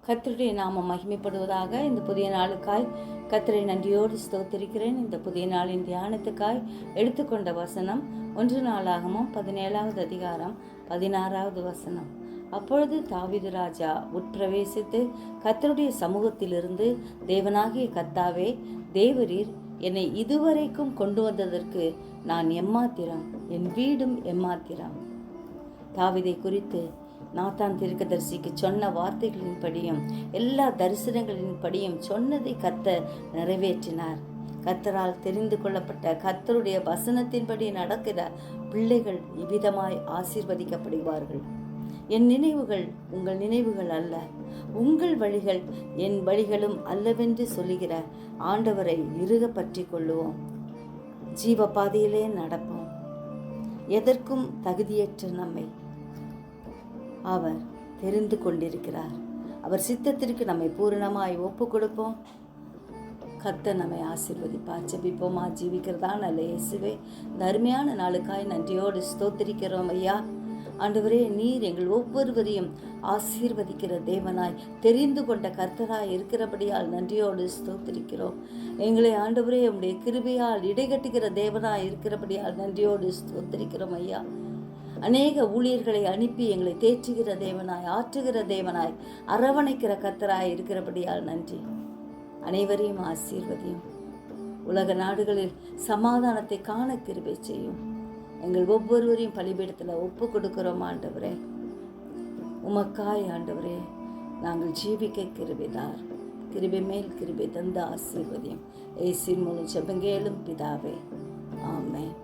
கர்த்தருடைய நாமம் மகிமைப்படுவதாக. இந்த புதிய நாளுக்காய் கர்த்தரை நன்றியோடு ஸ்தோத்திரிக்கிறேன். இந்த புதிய நாளின் தியானத்துக்காய் எடுத்துக்கொண்ட வசனம் 1 நாளாகமம் 17வது அதிகாரம் 16வது வசனம். அப்பொழுது தாவீது ராஜா உட்பிரவேசித்து கர்த்தருடைய சமூகத்திலிருந்து, தேவனாகிய கர்த்தாவே, தேவரீர் என்னை இதுவரைக்கும் கொண்டு வந்ததற்கு நான் எம்மாத்திரம், என் வீடும் எம்மாத்திரம். தாவீதை குறித்து நாத்தான் தீர்க்கதரிசிக்கு சொன்ன வார்த்தைகளின்படியும் எல்லா தரிசனங்களின்படியும் சொன்னதை கர்த்தர் நிறைவேற்றினார். கர்த்தரால் தெரிந்து கொள்ளப்பட்ட கர்த்தருடைய வசனத்தின்படி நடக்கிற பிள்ளைகள் இவ்விதமாய் ஆசீர்வதிக்கப்படுவார்கள். என் நினைவுகள் உங்கள் நினைவுகள் அல்ல, உங்கள் வழிகள் என் வழிகளும் அல்லவென்று சொல்லுகிற ஆண்டவரை இறுக பற்றி கொள்ளுவோம். ஜீவ பாதையிலே நடப்போம். எதற்கும் தகுதியற்ற நம்மை அவர் தெரிந்து கொண்டிருக்கிறார். அவர் சித்தத்திற்கு நம்மை பூரணமாய் ஒப்பு கொடுப்போம். கர்த்தர் நம்மை ஆசீர்வதிப்பார். ஜெபிப்போமா. ஜீவிக்கிறதா நல்ல இயேசுவே, இந்த அருமையான நாளுக்காய் நன்றியோடு ஸ்தோத்திரிக்கிறோம் ஐயா. ஆண்டவரே, நீர் எங்கள் ஒவ்வொருவரையும் ஆசீர்வதிக்கிற தேவனாய் தெரிந்து கொண்ட கர்த்தராய் இருக்கிறபடியால் நன்றியோடு ஸ்தோத்திரிக்கிறோம். எங்களை ஆண்டவரே உம்முடைய கிருபையால் இடைகட்டுகிற தேவனாய் இருக்கிறபடியால் நன்றியோடு ஸ்தோத்திரிக்கிறோம் ஐயா. அநேக ஊழியர்களை அனுப்பி எங்களை தேற்றுகிற தேவனாய், ஆற்றுகிற தேவனாய், அரவணைக்கிற கர்த்தராய் இருக்கிறபடியால் நன்றி. அனைவரையும் ஆசீர்வதியும். உலக நாடுகளில் சமாதானத்தை காண கிருபை செய்யும். எங்கள் ஒவ்வொருவரையும் பலிபீடத்தில் ஒப்பு கொடுக்கிறோம் ஆண்டவரே. உமக்காய் ஆண்டவரே நாங்கள் ஜீவிக்க கிருபைதார். கிருபை மேல் கிருபை தந்த ஆசீர்வதியும். இயேசுவின் மூலம் ஜெபங்கேளும் பிதாவே, ஆமென்.